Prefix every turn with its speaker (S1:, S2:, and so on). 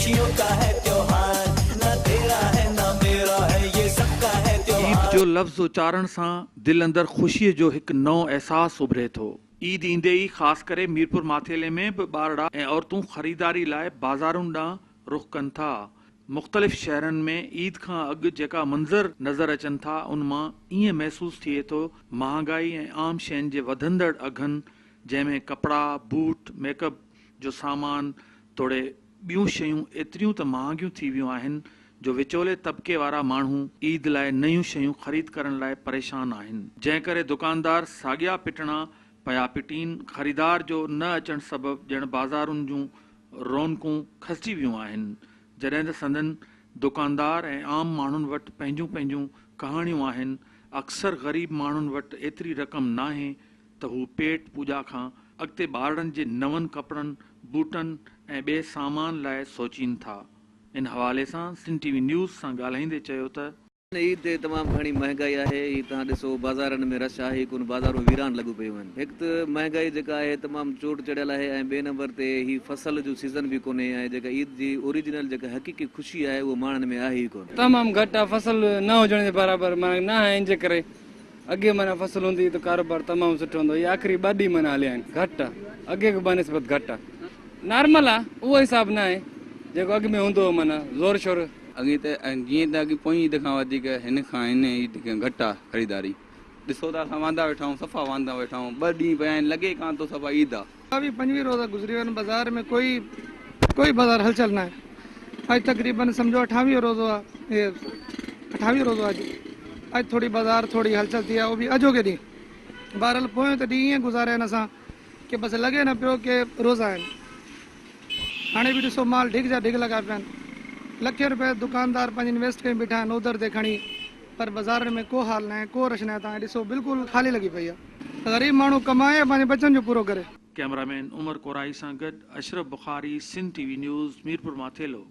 S1: खुशियों का है त्योहार, ना तेरा है ना मेरा है, ये सबका है त्योहार।
S2: ईद जो लफ्ज़ उच्चारण सां दिल अंदर ख़ुशीअ जो हिकु नओं एहसासु उभरे थो। ईद ईंदे ई ख़ासि करे मीरपुर माथेले में बि ॿारड़ा ऐं औरतूं ख़रीदारी लाइ बाज़ारुनि ॾांहुं रुख़ कनि था। मुख़्तलिफ़ शहरनि में ईद खां अॻु जेका मंज़र नज़र अचनि था उन मां ईअं महसूसु थिए थो महांगाई ऐं आम शयुनि जे वधंदड़ अघनि, जंहिंमें कपिड़ा, बूट, मेकअप जो सामान तोड़े ॿियूं शयूं एतिरियूं त महांगियूं थी वियूं आहिनि जो विचोले तबिके वारा माण्हू ईद लाइ नयूं शयूं ख़रीद करण लाइ परेशान आहिनि, जंहिं करे दुकानदार साॻिया पिटणा पिया पिटीन। ख़रीदार जो न अचण सबबि ॼण बाज़ारुनि जूं रौनकूं खसिजी वियूं आहिनि, जॾहिं त संदन दुकानदार ऐं आम माण्हुनि वटि पंहिंजूं पंहिंजूं कहाणियूं आहिनि। अक्सर ग़रीब माण्हुनि वटि एतिरी रक़म नाहे त हू पेट पूॼा खां अॻिते ॿारनि जे नवनि कपिड़नि, बूटनि ऐं ॿिए सामान लाइ सोचीनि था। इन हवाले सां सिंध टीवी न्यूज़ सां ॻाल्हाईंदे चयो त
S3: ईद ते तमामु घणी महांगाई आहे। हीअ तव्हां ॾिसो बाज़ारनि में रश आहे, कोन बाज़ारूं वीरान लॻियूं पियूं आहिनि। हिकु त महांगाई जेका आहे तमामु चोट चढ़ियल आहे ऐं ॿिए नंबर ते हीअ फसल जो सीज़न बि कोन्हे ऐं जेका ईद जी ओरिजिनल जेका हक़ीक़ी ख़ुशी आहे उहो माण्हुनि में आहे ई कोन।
S4: तमामु घटि आहे, फसल न हुजण जे बराबरि माना न आहे। इन जे करे अॻे माना फसल हूंदी त कारोबार तमामु सुठो हूंदो। इहे आख़िरी ॿ ॾींहं माना हलिया आहिनि, घटि आहे। अॻे खां बनिस्बत घटि आहे, नॉर्मल आहे, उहो हिसाबु न आहे जेको अॻु में हूंदो हो माना ज़ोर शोर।
S5: अॻे त जीअं त अॻु पोइ ईद खां वधीक हिन ईद खां घटि आहे ख़रीदारी। ॾिसो त असां वांदा वेठा आहियूं, सफ़ा वांदा वेठा आहियूं, 2 ॾींहं पिया आहिनि, लॻे कान थो सफ़ा ईद आहे।
S6: अभी 25 रोज़ा गुज़री विया आहिनि, बाज़ार में कोई बाज़ार हलचल न आहे। अॼु तक़रीबन सम्झो 28 रोज़ो आहे, 28 रोज़ो आहे अॼु थोरी बाज़ार थोरी हलचल थी आहे, उहो बि अॼोके ॾींहुं। बहरहाल पोइ त ॾींहुं ईअं गुज़ारिया आहिनि असां की बसि लॻे न पियो की रोज़ा आहिनि। हाणे बि ॾिसो माल ढिग जा ढिग लॻा पिया आहिनि, लखे रुपए दुकानदार पंहिंजी इन्वेस्ट कई बीठा आहिनि उधर ते खणी, पर बाज़ार में को हाल न आहे, को रश न आहे। तव्हां ॾिसो बिल्कुलु ख़ाली लॻी पई आहे। ग़रीब माण्हू कमाए पंहिंजे बचनि जो पूरो करे।
S2: कैमरामैन उमर कोराई सां गॾु अशरफ बुखारी, सिंध टीवी न्यूज़, मीरपुर माथेलो।